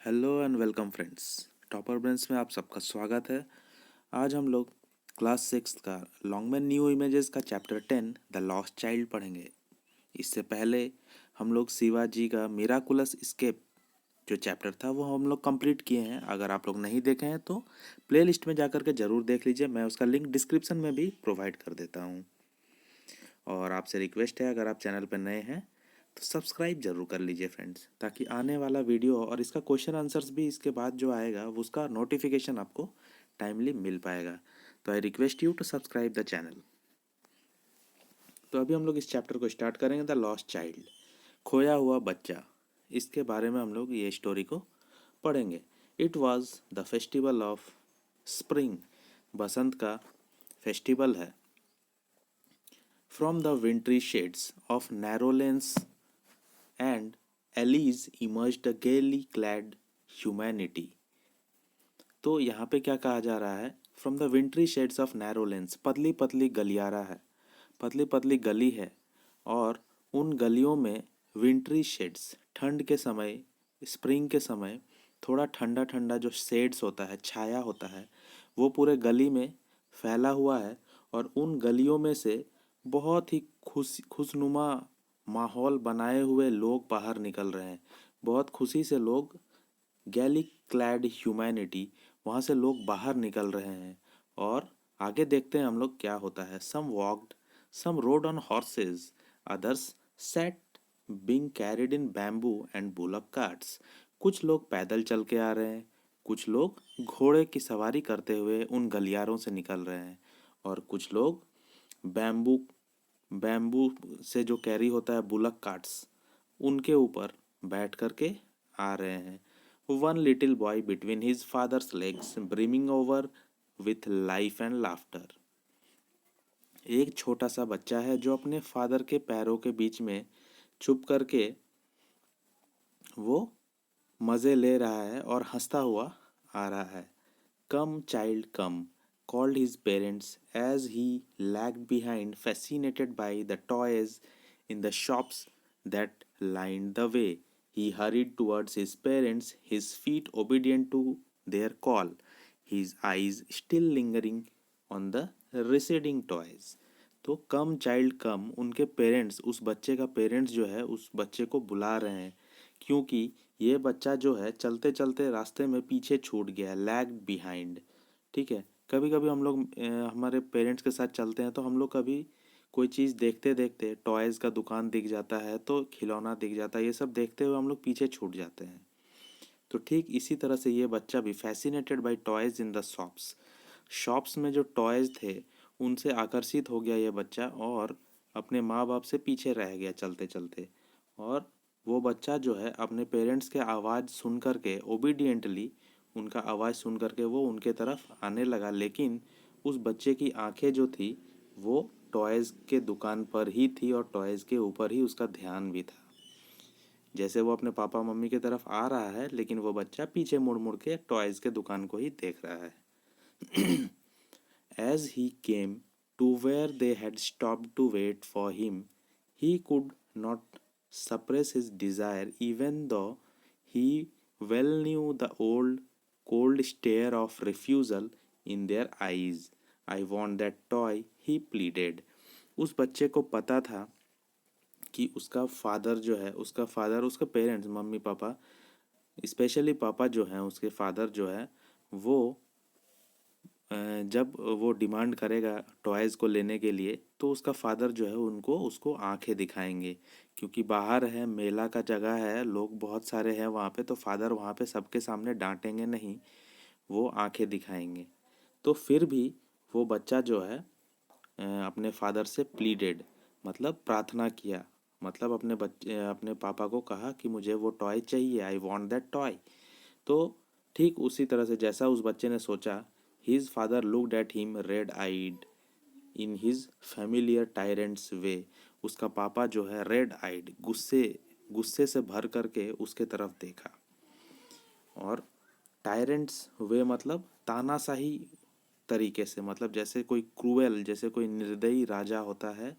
Hello and welcome friends. Topper brains में आप सबका स्वागत है। आज हम लोग क्लास 6 का लॉन्गमैन न्यू इमेजेस का चैप्टर 10 द लॉस्ट चाइल्ड पढ़ेंगे। इससे पहले हम लोग शिवाजी का मिराकुलस एस्केप जो चैप्टर था वो हम लोग कंप्लीट किए हैं। अगर आप लोग नहीं देखे हैं तो प्लेलिस्ट में जाकर के ज़रूर देख लीजिए। मैं उसका लिंक डिस्क्रिप्शन में भी प्रोवाइड कर देता हूँ। और आपसे रिक्वेस्ट है, अगर आप चैनल पर नए हैं तो सब्सक्राइब जरूर कर लीजिए फ्रेंड्स, ताकि आने वाला वीडियो और इसका क्वेश्चन आंसर्स भी इसके बाद जो आएगा उसका नोटिफिकेशन आपको टाइमली मिल पाएगा। तो I request you to subscribe the channel. तो अभी हम लोग इस चैप्टर को स्टार्ट करेंगे, द लॉस्ट चाइल्ड, खोया हुआ बच्चा। इसके बारे में हम लोग ये स्टोरी को पढ़ेंगे। It was the festival of spring, Basant का फेस्टिवल है। From the wintry shades of narrow lanes and alleys emerged a gaily clad humanity। तो यहाँ पे क्या कहा जा रहा है? From the wintry shades of narrow lens, पतली पतली गलियारा है, पतली पतली गली है, और उन गलियों में विंट्री शेड्स, ठंड के समय, स्प्रिंग के समय थोड़ा ठंडा ठंडा जो शेड्स होता है, छाया होता है, वो पूरे गली में फैला हुआ है। और उन गलियों में से बहुत ही खुशनुमा माहौल बनाए हुए लोग बाहर निकल रहे हैं। बहुत खुशी से लोग, गैली क्लैड ह्यूमैनिटी, वहाँ से लोग बाहर निकल रहे हैं। और आगे देखते हैं हम लोग क्या होता है। Some walked, some rode on horses, others sat being carried in bamboo and bullock carts. कुछ लोग पैदल चल के आ रहे हैं, कुछ लोग घोड़े की सवारी करते हुए उन गलियारों से निकल रहे हैं, और कुछ लोग बैम्बू बैम्बू से जो कैरी होता है बुलक कार्ट्स, उनके ऊपर बैठ करके आ रहे हैं। One little boy between his father's legs brimming over with life and laughter. एक छोटा सा बच्चा है जो अपने फादर के पैरों के बीच में छुप करके वो मज़े ले रहा है और हंसता हुआ आ रहा है। कम child come, called his parents as he lagged behind, fascinated by the toys in the shops that lined the way. He hurried towards his parents, his feet obedient to their call, his eyes still lingering on the receding toys. तो कम child कम, उनके parents, उस बच्चे का parents जो है उस बच्चे को बुला रहे हैं, क्योंकि ये बच्चा जो है चलते चलते रास्ते में पीछे छूट गया, लैग्ड बिहाइंड। ठीक है, कभी कभी हम लोग हमारे पेरेंट्स के साथ चलते हैं तो हम लोग कभी कोई चीज़ देखते देखते, टॉयज़ का दुकान दिख जाता है तो खिलौना दिख जाता है, ये सब देखते हुए हम लोग पीछे छूट जाते हैं। तो ठीक इसी तरह से ये बच्चा भी fascinated by toys in the shops, shops में जो टॉयज़ थे उनसे आकर्षित हो गया ये बच्चा, और अपने माँ बाप से पीछे रह गया चलते चलते। और वो बच्चा जो है अपने पेरेंट्स के आवाज़ सुन कर के ओबीडियंटली, उनका आवाज़ सुन करके वो उनके तरफ आने लगा, लेकिन उस बच्चे की आंखें जो थी वो टॉयज़ के दुकान पर ही थी और टॉयज़ के ऊपर ही उसका ध्यान भी था। जैसे वो अपने पापा मम्मी की तरफ आ रहा है, लेकिन वो बच्चा पीछे मुड़ मुड़ के टॉयज़ के दुकान को ही देख रहा है। As he came to where they had stopped to wait for him, he could not suppress his desire, even though he well knew the old cold stare of refusal in their eyes. I want that toy, he pleaded. उस बच्चे को पता था कि उसका father जो है, उसका फादर, उसके पेरेंट्स, मम्मी पापा, स्पेशली पापा जो हैं, उसके फादर जो है वो जब वो डिमांड करेगा टॉयज़ को लेने के लिए तो उसका फादर जो है उनको उसको आंखें दिखाएंगे, क्योंकि बाहर है, मेला का जगह है, लोग बहुत सारे हैं वहाँ पे, तो फादर वहाँ पे सबके सामने डांटेंगे नहीं, वो आंखें दिखाएंगे। तो फिर भी वो बच्चा जो है अपने फादर से प्लीडेड, मतलब प्रार्थना किया, मतलब अपने पापा को कहा कि मुझे वो टॉय चाहिए, आई वॉन्ट दैट टॉय। तो ठीक उसी तरह से जैसा उस बच्चे ने सोचा, his father looked at him red eyed in his familiar tyrant's way. उसका पापा जो है रेड आइड, गुस्से गुस्से से भर करके उसके तरफ देखा। और टायरेंट्स वे मतलब तानाशाही तरीके से, मतलब जैसे कोई क्रूएल, जैसे कोई निर्दयी राजा होता है,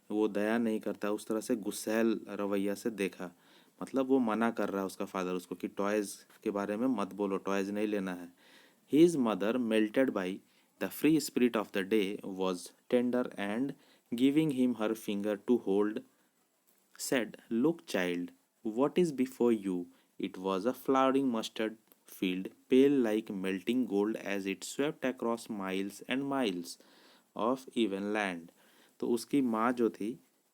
वो दया नहीं करता, उस तरह से गुस्सैल रवैया से देखा। मतलब वो मना कर रहा है उसका फादर उसको कि टॉयज़ के बारे में मत बोलो, टॉयज़ नहीं लेना है। His mother, melted by the free spirit of the day, was tender and giving him her finger to hold, said, "Look, child, what is before you?" It was a flowering mustard field, pale like melting gold as it swept across miles and miles of even land. तो उसकी माँ जो थी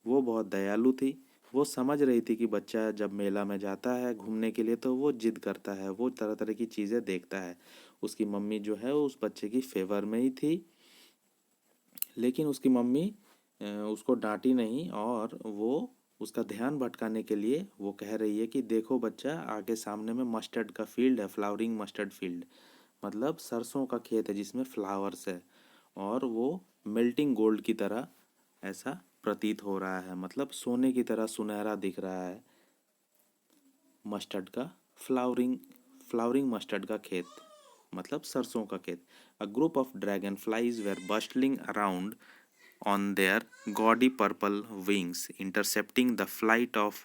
वो बहुत दयालु थी। वो समझ रही थी कि बच्चा जब मेला में जाता है घूमने के लिए तो वो जिद करता है, वो तरह तरह की चीज़ें देखता है। उसकी मम्मी जो है उस बच्चे की फेवर में ही थी, लेकिन उसकी मम्मी उसको डांटी नहीं और वो उसका ध्यान भटकाने के लिए वो कह रही है कि देखो बच्चा, आगे सामने में मस्टर्ड का फील्ड है, फ्लावरिंग मस्टर्ड फील्ड, मतलब सरसों का खेत है जिसमें फ्लावर्स है और वो मेल्टिंग गोल्ड की तरह ऐसा प्रतीत हो रहा है, मतलब सोने की तरह सुनहरा दिख रहा है मस्टर्ड का फ्लावरिंग फ्लावरिंग मस्टर्ड का खेत, मतलब सरसों का खेत। A group of dragonflies were bustling around on their gaudy purple wings, intercepting the flight of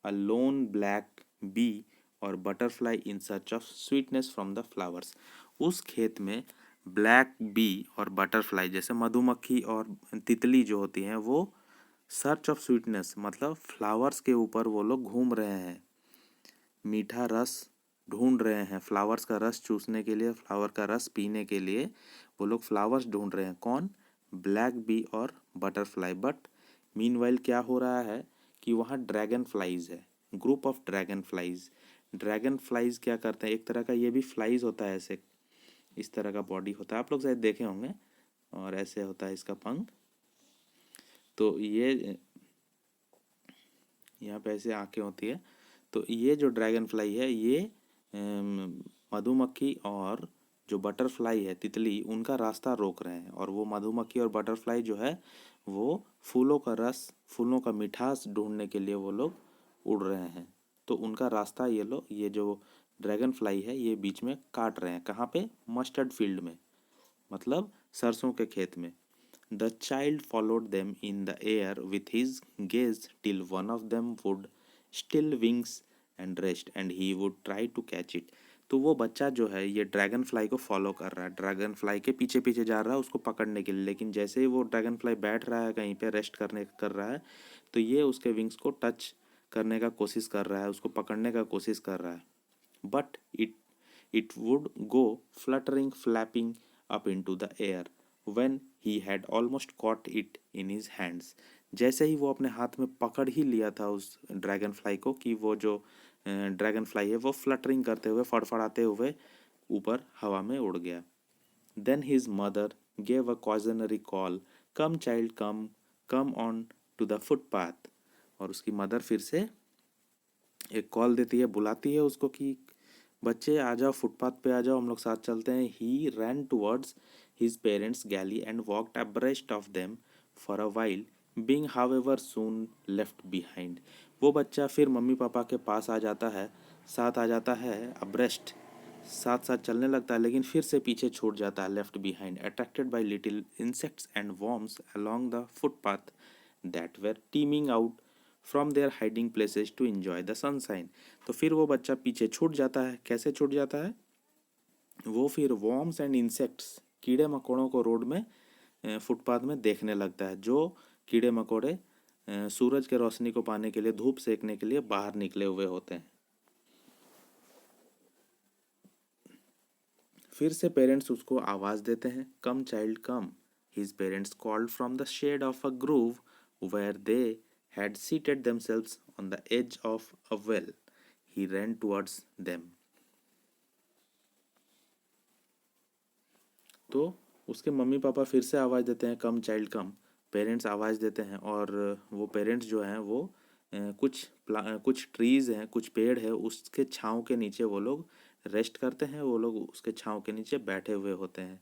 a lone black bee or butterfly in search of sweetness from the flowers. उस खेत में black B और butterfly जैसे मधुमक्खी और तितली जो होती हैं वो सर्च ऑफ स्वीटनेस मतलब फ्लावर्स के ऊपर वो लोग घूम रहे हैं, मीठा रस ढूंढ रहे हैं, फ्लावर्स का रस चूसने के लिए, फ्लावर का रस पीने के लिए वो लोग फ्लावर्स ढूंढ रहे हैं। कौन? ब्लैक बी और बटरफ्लाई। बट मीनवाइल क्या हो रहा है कि वहाँ ड्रैगन फ्लाइज है, group of dragon flies. Dragon flies क्या करते हैं, एक तरह का ये भी फ्लाइज होता है, ऐसे इस तरह का बॉडी होता है, आप लोग शायद देखे होंगे, और ऐसे होता है इसका पंख। तो ये यहाँ पे ऐसे आँखें होती है। तो ये जो ड्रैगन फ्लाई है ये मधुमक्खी और जो बटरफ्लाई है तितली उनका रास्ता रोक रहे हैं, और वो मधुमक्खी और बटरफ्लाई जो है वो फूलों का रस, फूलों का मिठास ढूंढने के लिए वो लोग उड़ रहे हैं। तो उनका रास्ता ये जो ड्रैगन फ्लाई है ये बीच में काट रहे हैं। कहाँ पे? मस्टर्ड फील्ड में, मतलब सरसों के खेत में। The child followed them in the air with his gaze till one of them would still wings and rest and he would try to catch it. तो वो बच्चा जो है ये ड्रैगन फ्लाई को फॉलो कर रहा है, ड्रैगन फ्लाई के पीछे पीछे जा रहा है उसको पकड़ने के लिए, लेकिन जैसे ही वो ड्रैगन फ्लाई बैठ रहा है कहीं पे रेस्ट कर रहा है तो ये उसके विंग्स को टच करने का कोशिश कर रहा है, उसको पकड़ने का कोशिश कर रहा है। But it would go fluttering, flapping up into the air when he had almost caught it in his hands. जैसे ही वो अपने हाथ में पकड़ ही लिया था उस ड्रैगन फ्लाई को कि वो जो ड्रैगन फ्लाई है वो फ्लटरिंग करते हुए फड़फड़ाते हुए ऊपर हवा में उड़ गया। Then his mother gave a cautionary call, "Come child, come, come on to the footpath." और उसकी मदर फिर से एक कॉल देती है, बुलाती है उसको कि बच्चे आ जाओ, फुटपाथ पे आ जाओ, हम लोग साथ चलते हैं। He ran towards his parents gaily and walked abreast of them for a while, being however soon left behind. वो बच्चा फिर मम्मी पापा के पास आ जाता है, साथ आ जाता है, अब्रेस्ट साथ साथ चलने लगता है, लेकिन फिर से पीछे छूट जाता है, left behind, attracted by little insects and worms along the footpath that were teeming out from their hiding places to enjoy the sunshine. तो फिर वो बच्चा पीछे छूट जाता है। कैसे छूट जाता है? वो फिर वॉर्म्स एंड इंसेक्ट्स, कीड़े मकोड़ों को रोड में फुटपाथ में देखने लगता है, जो कीड़े मकोड़े सूरज के रोशनी को पाने के लिए, धूप सेकने के लिए बाहर निकले हुए होते हैं। फिर से पेरेंट्स उसको आवाज़ देते हैं, come child come. His parents called from the shade of a grove where they had seated themselves on the edge of a well. He ran towards them. तो उसके मम्मी पापा फिर से आवाज़ देते हैं, कम चाइल्ड कम। Parents आवाज़ देते हैं और वो पेरेंट्स जो हैं वो कुछ ट्रीज़ हैं, कुछ पेड़ है, उसके छाँव के नीचे वो लोग रेस्ट करते हैं, वो लोग उसके छाँव के नीचे बैठे हुए होते हैं।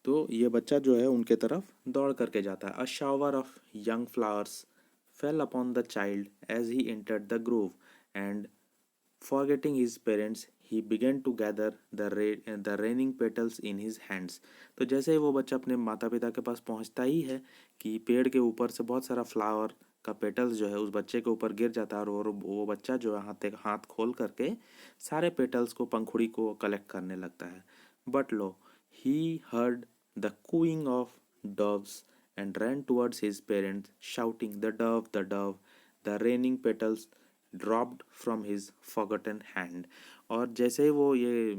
तो ये बच्चा जो है उनके तरफ दौड़ करके जाता है। A shower of young flowers fell upon the child as he entered the grove and forgetting his parents he began to gather the raining petals in his hands. तो जैसे ही वो बच्चा अपने माता पिता के पास पहुंचता ही है कि पेड़ के ऊपर से बहुत सारा फ्लावर का पेटल्स जो है उस बच्चे के ऊपर गिर जाता है, और वो बच्चा जो है हाथ खोल करके सारे पेटल्स को, पंखुड़ी को कलेक्ट करने लगता है. But low, he heard the cooing of doves and ran towards his parents, shouting, the dove, the raining petals dropped from his forgotten hand. और जैसे ही वो ये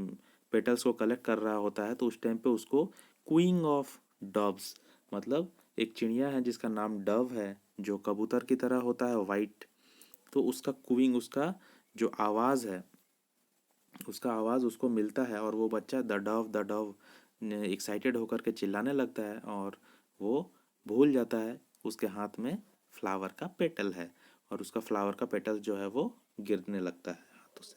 पेटल्स को कलेक्ट कर रहा होता है तो उस टाइम पे उसको क्वीइंग ऑफ डव्स, मतलब एक चिड़िया है जिसका नाम डव है, जो कबूतर की तरह होता है वाइट, तो उसका क्वीइंग, उसका जो आवाज़ है, उसका आवाज़ उसको मिलता है, और वो बच्चा द डव एक्साइटेड होकर के चिल्लाने लगता है, और वो भूल जाता है उसके हाथ में फ्लावर का पेटल है, और उसका फ्लावर का पेटल जो है वो गिरने लगता है हाथों से.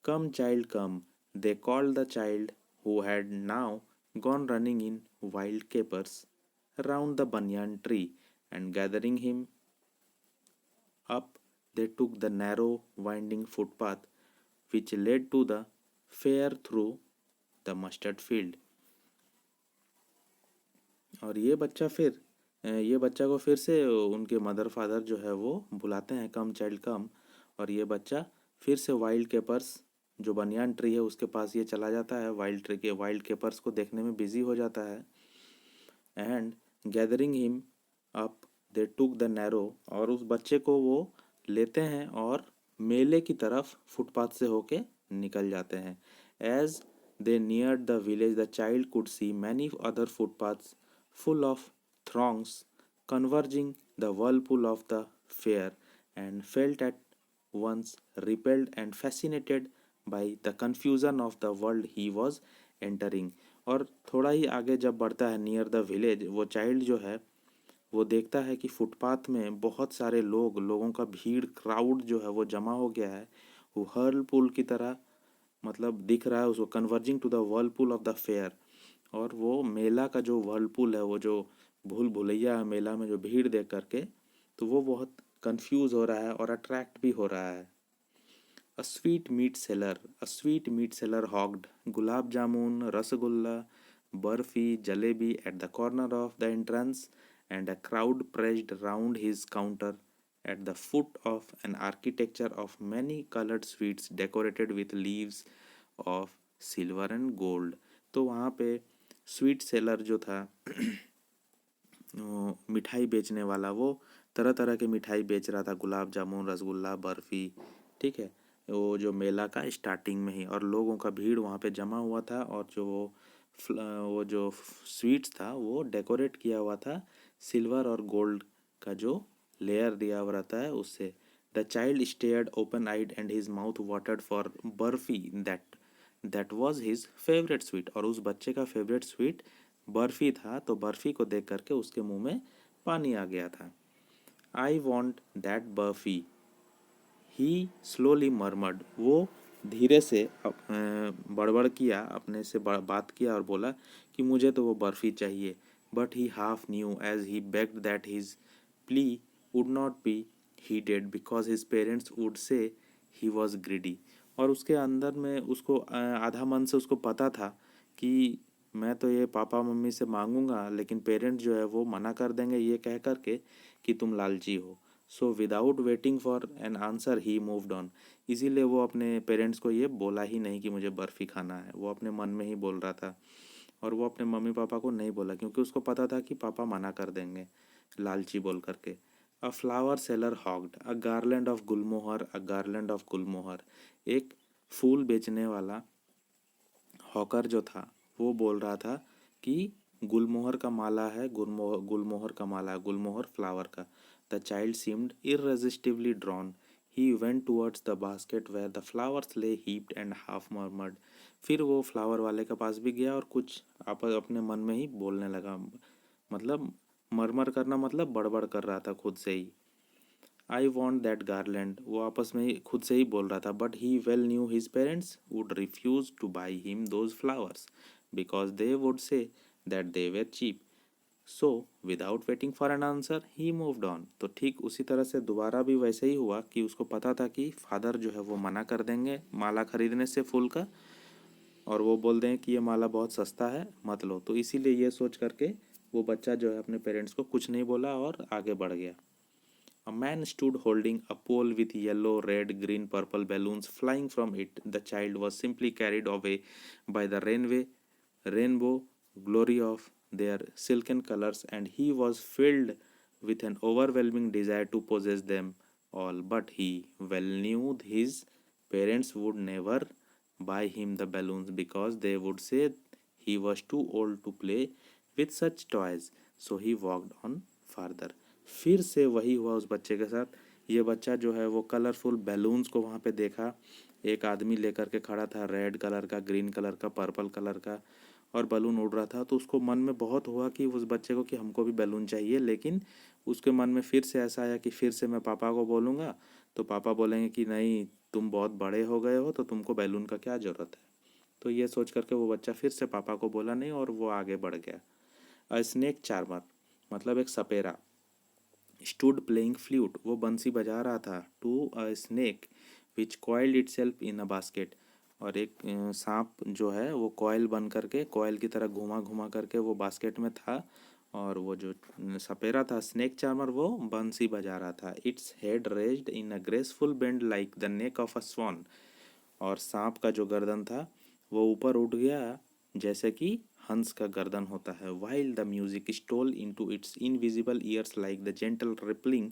Come child come, they called the child who had now gone running in wild capers round the banyan tree, and gathering him up, they took the narrow, winding footpath which led to the fair through the mustard field. और ये बच्चा को फिर से उनके mother father जो है वो बुलाते हैं, कम चाइल्ड कम, और ये बच्चा फिर से वाइल्ड केपर्स, जो बनियान ट्री है उसके पास ये चला जाता है, वाइल्ड केपर्स को देखने में बिजी हो जाता है. And gathering him up, they took the narrow, और उस बच्चे को वो लेते हैं और मेले की तरफ फुटपाथ से होके निकल जाते हैं. As they near the village, the child could see many other footpaths full of throngs converging the whirlpool of the fair, and felt at once repelled and fascinated by the confusion of the world he was entering. और थोड़ा ही आगे जब बढ़ता है near the village, वो child जो है वो देखता है कि फुटपाथ में बहुत सारे लोगों का भीड़, क्राउड जो है वो जमा हो गया है, वो हर्लपुल की तरह मतलब दिख रहा है उसको, converging to the whirlpool of the fair. और वो मेला का जो वर्लपुल है, वो जो भूल भुलैया है मेला में, जो भीड़ देख करके, तो वो बहुत कंफ्यूज हो रहा है और अट्रैक्ट भी हो रहा है. A sweet meat seller hogged gulab jamun, rasgulla, barfi, jalebi at the corner of the entrance, and a crowd pressed round his counter at the foot of an architecture of many colored sweets decorated with leaves of silver and gold. तो वहाँ पे sweet seller जो था मिठाई बेचने वाला, वो तरह तरह के मिठाई बेच रहा था, गुलाब जामुन, रसगुल्ला, बर्फ़ी, ठीक है, वो जो मेला का स्टार्टिंग में ही, और लोगों का भीड़ वहाँ पे जमा हुआ था, और जो वो जो स्वीट्स था वो डेकोरेट किया हुआ था सिल्वर और गोल्ड का जो लेयर दिया हुआ रहता है उससे. The child stared open eyed and his mouth watered for barfi that was his favourite sweet. और उस बच्चे का फेवरेट स्वीट बर्फ़ी था, तो बर्फ़ी को देख करके उसके मुंह में पानी आ गया था. I want that barfi, he slowly murmured. वो धीरे से बड़बड़ किया, अपने से बात किया और बोला कि मुझे तो वो बर्फ़ी चाहिए. But he half knew as he begged that his plea would not be heeded because his parents would say he was greedy. और उसके अंदर में उसको आधा मन से उसको पता था कि मैं तो ये पापा मम्मी से मांगूंगा, लेकिन पेरेंट्स जो है वो मना कर देंगे ये कह कर के कि तुम लालची हो. सो without waiting for an answer he moved on. इसीलिए वो अपने पेरेंट्स को ये बोला ही नहीं कि मुझे बर्फ़ी खाना है, वो अपने मन में ही बोल रहा था, और वो अपने मम्मी पापा को नहीं बोला क्योंकि उसको पता था कि पापा मना कर देंगे लालची बोल करके. A flower seller hawked a garland of gulmohar, a garland of gulmohar. एक फूल बेचने वाला हॉकर जो था वो बोल रहा था कि गुलमोहर का माला है, गुलमोहर का माला है, गुलमोहर फ्लावर का. The child seemed irresistibly drawn. He went towards the basket where the flowers lay heaped and half murmured. फिर वो फ्लावर वाले के पास भी गया और कुछ अपने मन में ही बोलने लगा, मतलब मरमर करना मतलब बड़बड़ कर रहा था खुद से ही. आई वॉन्ट दैट गार्लैंड, वो आपस में ही खुद से ही बोल रहा था. But he well knew his parents would refuse to buy him those flowers because they would say that they were cheap. So without waiting for an answer he moved on. तो ठीक उसी तरह से दोबारा भी वैसे ही हुआ कि उसको पता था कि फादर जो है वो मना कर देंगे माला खरीदने से फूल का, और वो बोल दें कि ये माला बहुत सस्ता है मत लो. तो इसीलिए ये सोच करके वो बच्चा जो है अपने पेरेंट्स को कुछ नहीं बोला और आगे बढ़ गया. A man stood holding a pole with yellow, red, green, purple balloons flying from it. The child was simply carried away by the rainbow glory of their silken colors, and he was filled with an overwhelming desire to possess them all. But he well knew his parents would never buy him the balloons because they would say he was too old to play with such toys. So he walked on farther. फिर से वही हुआ उस बच्चे के साथ। ये बच्चा जो है वो कलरफुल बैलून्स को वहाँ पे देखा। एक आदमी लेकर के खड़ा था, रेड कलर का, ग्रीन कलर का, पर्पल कलर का, और बलून उड़ रहा था। तो उसको मन में बहुत हुआ कि उस बच्चे को कि हमको भी बैलून चाहिए। लेकिन उसके मन में फिर से ऐसा आया कि फिर से मैं पापा को बोलूँगा तो पापा बोलेंगे कि नहीं, तुम बहुत बड़े हो गए हो तो तुमको बैलून का क्या ज़रूरत है। तो ये सोच करके वो बच्चा फिर से पापा को बोला नहीं और वो आगे बढ़ गया। अ स्नेक चार्मर मतलब एक सपेरा स्टूड प्लेइंग फ्लूट, वो बंसी बजा रहा था, to a snake which coiled itself in a basket, और एक सांप जो है वो कॉयल बन करके, कॉयल की तरह घुमा घुमा करके वो बास्केट में था, और वो जो सपेरा था स्नेक चार्मर वो बंसी बजा रहा था। Its head raised in a graceful bend like the neck of a swan, और सांप का जो गर्दन था वो ऊपर उठ गया जैसे कि हंस का गर्दन होता है। While the music stole into its invisible ears like the gentle rippling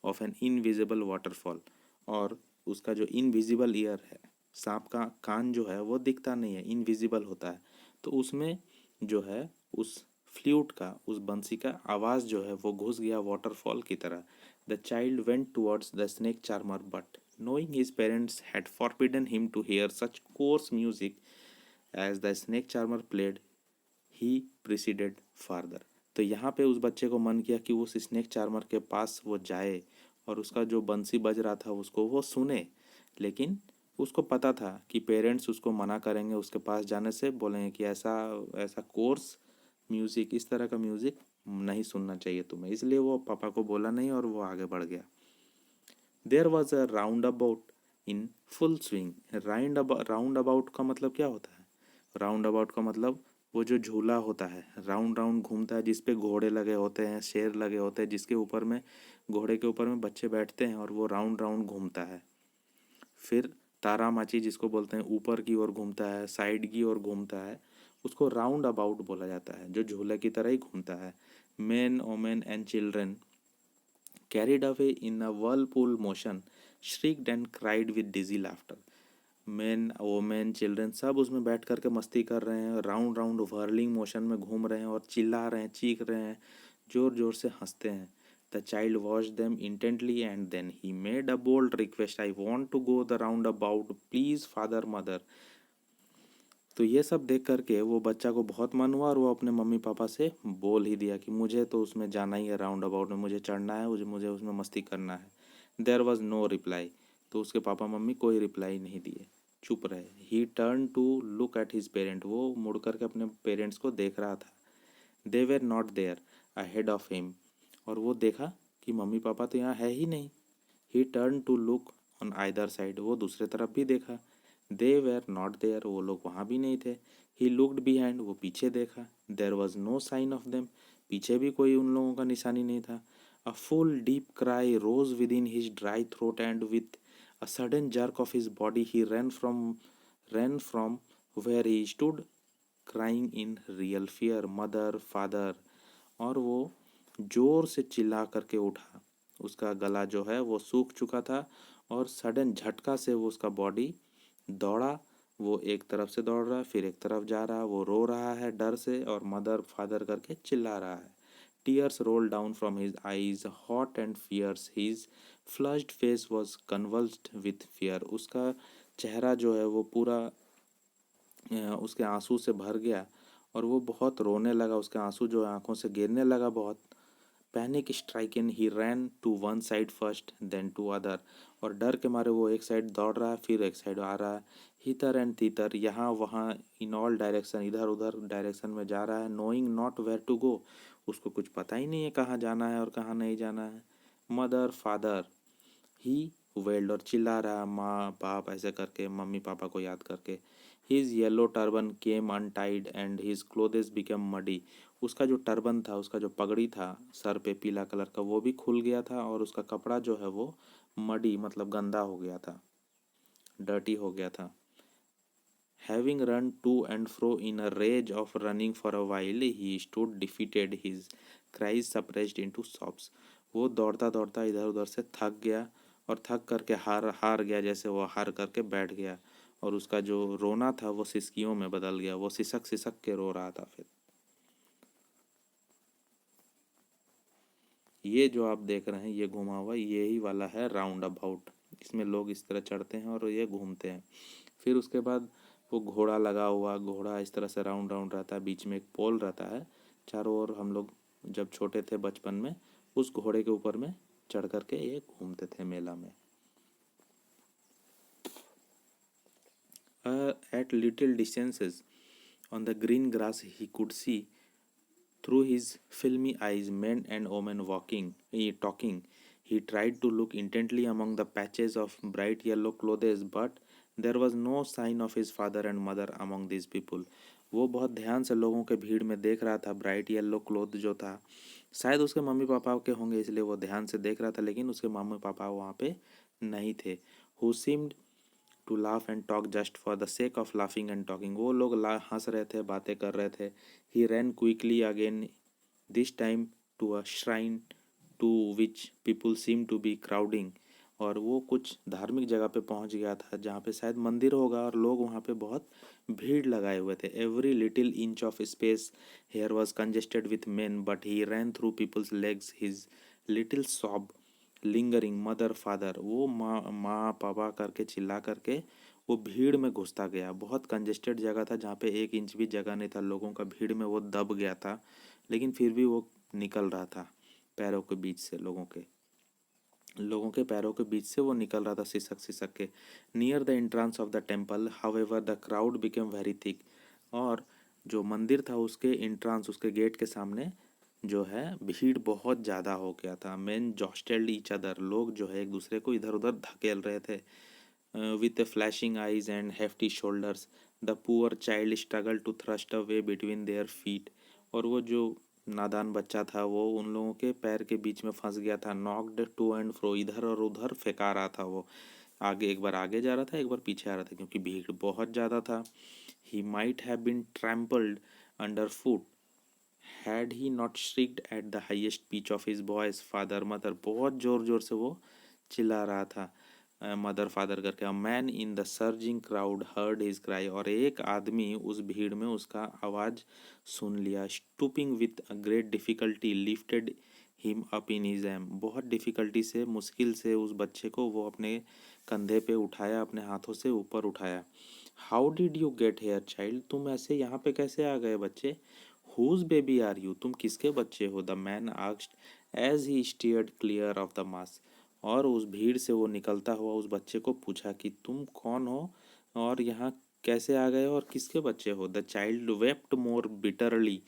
of an invisible waterfall, और उसका जो इनविजिबल ईयर है, सांप का कान जो है वो दिखता नहीं है, इनविजिबल होता है, तो उसमें जो है उस फ्लूट का, उस बंसी का आवाज़ जो है वो घुस गया वाटरफॉल की तरह। The child went towards the snake charmer but knowing his parents had forbidden him to hear such coarse music as the snake charmer played, he proceeded farther। तो यहाँ पे उस बच्चे को मन किया कि वो उस स्नेक चार्मर के पास वो जाए और उसका जो बंसी बज रहा था उसको वो सुने। लेकिन उसको पता था कि पेरेंट्स उसको मना करेंगे उसके पास जाने से, बोलेंगे कि ऐसा ऐसा कोर्स म्यूज़िक, इस तरह का म्यूज़िक नहीं सुनना चाहिए तुम्हें, इसलिए वो पापा को बोला नहीं और वो आगे बढ़ गया। There was a roundabout in full swing. Roundabout का मतलब क्या होता है? राउंड अबाउट का मतलब वो जो झूला होता है, राउंड राउंड घूमता है, जिसपे घोड़े लगे होते हैं, शेर लगे होते हैं, जिसके ऊपर में, घोड़े के ऊपर में बच्चे बैठते हैं और वो राउंड राउंड घूमता है। फिर तारा माची जिसको बोलते हैं, ऊपर की ओर घूमता है, साइड की ओर घूमता है, उसको राउंड अबाउट बोला जाता है, जो झूले की तरह ही घूमता है। Men women and children carried away in a whirlpool motion, shrieked and cried with dizzy laughter। Main women children सब उसमें बैठ करके मस्ती कर रहे हैं, राउंड राउंड व्हर्लिंग मोशन में घूम रहे हैं और चिल्ला रहे हैं, चीख रहे हैं, जोर जोर से हंसते हैं। The child watch them intently and then he made a bold request, I want to go the roundabout, please father mother. तो ये सब देख करके वो बच्चा को बहुत मन हुआ और वो अपने मम्मी पापा से बोल ही दिया कि मुझे तो उसमें जाना ही है, राउंड अबाउट में मुझे चढ़ना है, मुझे उसमें मस्ती करना है। There was no reply. तो उसके पापा मम्मी कोई रिप्लाई नहीं दिए, चुप रहे। He turn to look at his parent, वो मुड़ करके अपने पेरेंट्स को देख रहा था। They were not there ahead of him, और वो देखा कि मम्मी पापा तो यहाँ है ही नहीं। He turn to look on either side, वो दूसरे तरफ भी देखा। दे वेर नॉट देयर, वो लोग वहाँ भी नहीं थे। ही लुक्ड बिहाइंड, वो पीछे देखा। There was no sign of them, पीछे भी कोई उन लोगों का निशानी नहीं था। A full deep cry rose within his dry throat and with a sudden jerk of his body he ran from where he stood crying in real fear, mother father। और वो जोर से चिल्ला करके उठा, उसका गला जो है वो सूख चुका था और सडन झटका से वो उसका बॉडी दौड़ा। वो एक तरफ से दौड़ रहा है, फिर एक तरफ जा रहा है, वो रो रहा है डर से और मदर फादर करके चिल्ला रहा है। Tears roll down from his eyes hot and fierce, his flushed face was convulsed with fear. उसका चेहरा जो है वो पूरा उसके आंसू से भर गया और वो बहुत रोने लगा, उसके आंसू जो है आंखों से गिरने लगा बहुत। Panic stricken he ran to one side first then to other, और डर के मारे वो एक साइड दौड़ रहा है फिर एक साइड आ रहा है। हितर एंड तीतर, यहाँ वहाँ, इन ऑल डायरेक्शन, इधर उधर डायरेक्शन में जा रहा है। Knowing not where to go, उसको कुछ पता ही नहीं है कहाँ जाना है और कहाँ नहीं जाना है। मदर फादर ही वेल्ड, और चिल्ला रहा माँ बाप ऐसे करके, मम्मी पापा को याद करके। His yellow turban came untied and his clothes became muddy, उसका जो टर्बन था, उसका जो पगड़ी था सर पे पीला कलर का, वो भी खुल गया था और उसका कपड़ा जो है वो मडी मतलब गंदा हो गया था, डर्टी हो गया था। Having run to and fro in a rage of running for a while, he stood defeated, his cries suppressed into sobs. वो दौड़ता दौड़ता इधर उधर से थक गया और थक करके हार हार गया, जैसे वो हार करके बैठ गया और उसका जो रोना था वो सिसकियों में बदल गया, वो सिसक सिसक के रो रहा था। फिर ये जो आप देख रहे हैं ये घुमा हुआ, यही वाला है राउंड अबाउट। इसमें लोग इस तरह चढ़ते हैं और ये घूमते हैं। फिर उसके बाद वो घोड़ा लगा हुआ, घोड़ा इस तरह से राउंड राउंड रहता है, बीच में एक पोल रहता है चारों ओर। हम लोग जब छोटे थे बचपन में उस घोड़े के ऊपर में चढ़ करके ये घूमते थे मेला में। At little distances on the green grass he could see through his filmy eyes men and women talking. He tried to look intently among the patches of bright yellow clothes, but there was no sign of his father and mother among these people. वो बहुत ध्यान से लोगों के भीड़ में देख रहा था। ब्राइट येलो क्लोथ जो था शायद उसके मम्मी पापा के होंगे, इसलिए वो ध्यान से देख रहा था, लेकिन उसके मम्मी पापा वहाँ पे नहीं थे। Who seemed to laugh and talk just for the sake of laughing and talking. वो लोग हंस रहे थे, बातें कर रहे थे। He ran quickly again, this time to a shrine to which people seem to be crowding. और वो कुछ धार्मिक जगह पे पहुंच गया था जहाँ पे शायद मंदिर होगा और लोग वहाँ पे बहुत भीड़ लगाए हुए थे। Every little inch of space here was congested with men, but he ran through people's legs, his little sob lingering mother father. वो माँ माँ पापा करके चिल्ला करके वो भीड़ में घुसता गया। बहुत कंजेस्टेड जगह था जहाँ पे 1 इंच भी जगह नहीं था, लोगों का भीड़ में वो दब गया था, लेकिन फिर भी वो निकल रहा था पैरों के बीच से, लोगों के पैरों के बीच से वो निकल रहा था सिसक सिसक के। Near the entrance of the temple however the crowd became very thick. और जो मंदिर था उसके एंट्रेंस, उसके गेट के सामने जो है भीड़ बहुत ज़्यादा हो गया था। मेन जॉस्टेल्ड ईच अदर, लोग जो है एक दूसरे को इधर उधर धकेल रहे थे। With flashing eyes and hefty shoulders the poor child struggle to thrust a way between their feet. और वो जो नादान बच्चा था वो उन लोगों के पैर के बीच में फंस गया था। नॉक्ड टू एंड फ्रो, इधर और उधर फेंका रहा था वो। आगे एक बार आगे जा रहा था, एक बार पीछे आ रहा था, क्योंकि भीड़ बहुत ज़्यादा था। He might have been trampled underfoot had he not shrieked at the highest pitch of his voice father mother. बहुत जोर जोर से वो चिल्ला रहा था मदर फादर करके। A man in the surging crowd heard his cry, और एक आदमी उस भीड़ में उसका आवाज़ सुन लिया। Stooping with a great difficulty lifted him up in his aim, बहुत डिफिकल्टी से, मुश्किल से उस बच्चे को वो अपने कंधे पे उठाया, अपने हाथों से ऊपर उठाया। How did you get here child, तुम ऐसे यहाँ पे कैसे आ गए बच्चे। हुज बेबी आर यू, तुम किसके बच्चे हो। The man asked as he steered clear of the mass. और उस भीड़ से वो निकलता हुआ उस बच्चे को पूछा कि तुम कौन हो और यहाँ कैसे आ गए और किसके बच्चे हो। The child wept more bitterly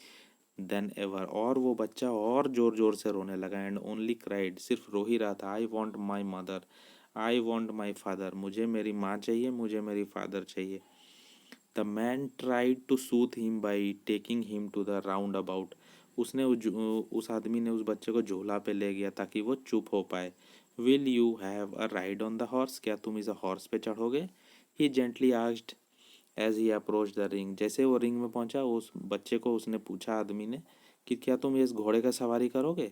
then ever, और वो बच्चा और जोर जोर से रोने लगा। एंड ओनली क्राइड, सिर्फ रो ही रहा था। I want my mother, I want my father, मुझे मेरी माँ चाहिए, मुझे मेरी फादर चाहिए। The man tried to soothe him by taking him to the roundabout. उस आदमी ने उस बच्चे को झूला पे ले गया ताकि वो चुप हो पाए। Will you have a ride on the horse, क्या तुम इस हॉर्स पे चढ़ोगे। He gently asked as he approach the ring, जैसे वो रिंग में पहुंचा उस बच्चे को उसने पूछा आदमी ने कि क्या तुम इस घोड़े का सवारी करोगे।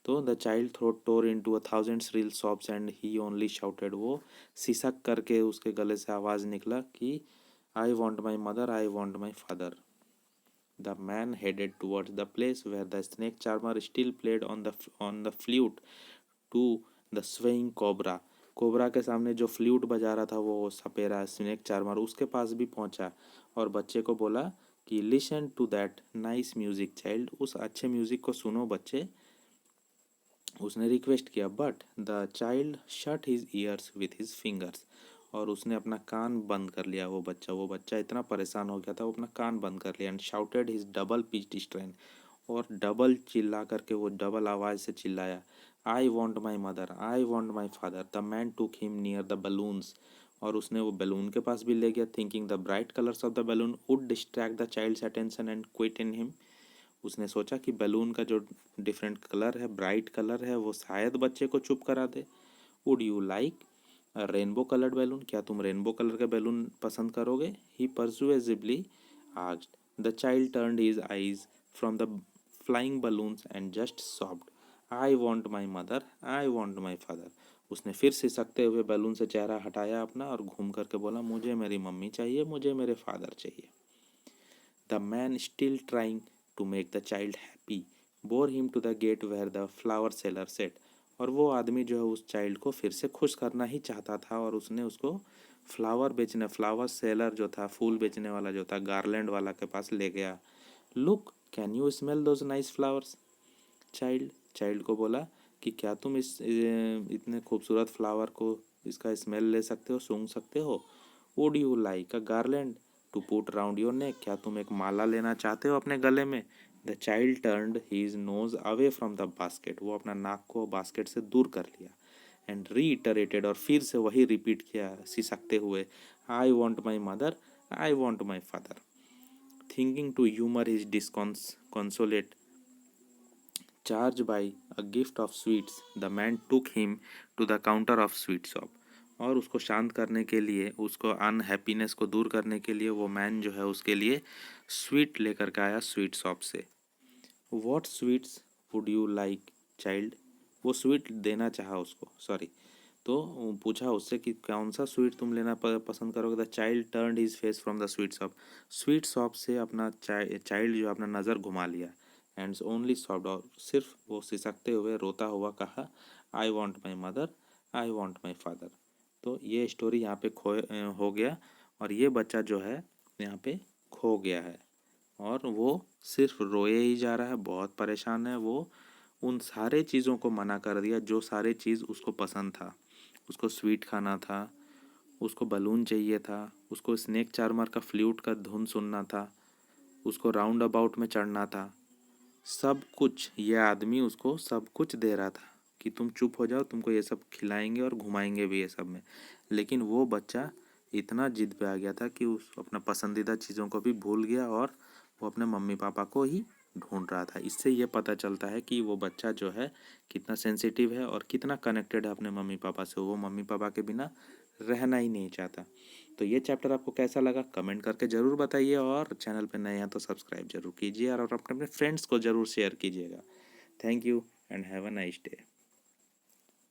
तो the child throat tore into 1,000 shrill sobs and he only shouted, वो सिसक करके उसके गले से आवाज़ निकला कि I want my mother, I want my father. The man headed towards the place where the snake charmer still played on the flute to the swaying cobra. Cobra के सामने जो फ्लूट बजा रहा था वो सपेरा स्नेक चार्मर, उसके पास भी पहुंचा और बच्चे को बोला कि listen to that nice music child, उस अच्छे म्यूजिक को सुनो बच्चे, उसने रिक्वेस्ट किया। But the child shut his ears with his fingers, और उसने अपना कान बंद कर लिया। वो बच्चा इतना परेशान हो गया था, वो अपना कान बंद कर लिया। And shouted his double pitched strain, और डबल चिल्ला करके वो डबल आवाज़ से चिल्लाया, I want my mother, I want my father. The man took him near the balloons, और उसने वो बैलून के पास भी ले गया, thinking the bright colours of the balloon would distract the child's attention and quieten him. उसने सोचा कि बैलून का जो डिफरेंट कलर है, ब्राइट कलर है, वो शायद बच्चे को चुप करा दे। Would you like rainbow coloured balloon? क्या तुम रेनबो कलर का बैलून पसंद करोगे? He persuasively asked. The child turned his eyes from the flying balloons and just soft, I want my mother, I want my father. उसने फिर सिसकते हुए balloon से चेहरा हटाया अपना और घूम करके बोला, मुझे मेरी मम्मी चाहिए, मुझे मेरे फादर चाहिए। The man, still trying to make the child happy, bore him to the gate where the flower seller sat। और वो आदमी जो है उस चाइल्ड को फिर से खुश करना ही चाहता था और उसने उसको फ्लावर सेलर जो था, फूल बेचने वाला जो था, गार्लैंड वाला के पास ले गया। Look, can you smell those nice flowers? Child को बोला कि क्या तुम इस इतने खूबसूरत फ्लावर को, इसका स्मेल ले सकते हो, सूंघ सकते हो? Would you like a garland to put round your neck? क्या तुम एक माला लेना चाहते हो अपने गले में? The child turned his nose away from the basket. वो अपना नाक को बास्केट से दूर कर लिया। एंड रीइटरेटेड, और फिर से वही रिपीट किया सिसकते हुए, I want my mother, I want my father. Thinking to humour his disconsolate charged by a gift of sweets, the man took him to the counter of sweet shop। और उसको शांत करने के लिए, उसको अनहैप्पीनेस को दूर करने के लिए वो मैन जो है उसके लिए स्वीट लेकर के आया स्वीट शॉप से। What sweets would you like child? वो स्वीट देना चाहा उसको, सॉरी, तो पूछा उससे कि कौन सा स्वीट तुम लेना पसंद करोगे। The child turned his face from the sweet shop. Sweet shop से अपना चाइल्ड जो अपना नज़र घुमा लिया। एंड ओनली सॉफ्ट, और सिर्फ वो सिसकते हुए रोता हुआ कहा, आई want my mother, I want my father. तो ये स्टोरी यहाँ पे हो गया और ये बच्चा जो है यहाँ पे खो गया है और वो सिर्फ रोए ही जा रहा है, बहुत परेशान है। वो उन सारे चीज़ों को मना कर दिया जो सारे चीज़ उसको पसंद था। उसको स्वीट खाना था, उसको बलून चाहिए था, उसको स्नेक चार्मर का फ्लूट का धुन सुनना था, उसको राउंड अबाउट में चढ़ना था। सब कुछ ये आदमी उसको सब कुछ दे रहा था कि तुम चुप हो जाओ, तुमको ये सब खिलाएंगे और घुमाएंगे भी ये सब में। लेकिन वो बच्चा इतना जिद पे आ गया था कि उस अपना पसंदीदा चीज़ों को भी भूल गया और वो अपने मम्मी पापा को ही ढूंढ रहा था। इससे ये पता चलता है कि वो बच्चा जो है कितना सेंसिटिव है और कितना कनेक्टेड है अपने मम्मी पापा से। वो मम्मी पापा के बिना रहना ही नहीं चाहता। तो ये चैप्टर आपको कैसा लगा कमेंट करके ज़रूर बताइए और चैनल पे नए हैं तो सब्सक्राइब जरूर कीजिए और अपने फ्रेंड्स को ज़रूर शेयर कीजिएगा। Thank you and have a nice day.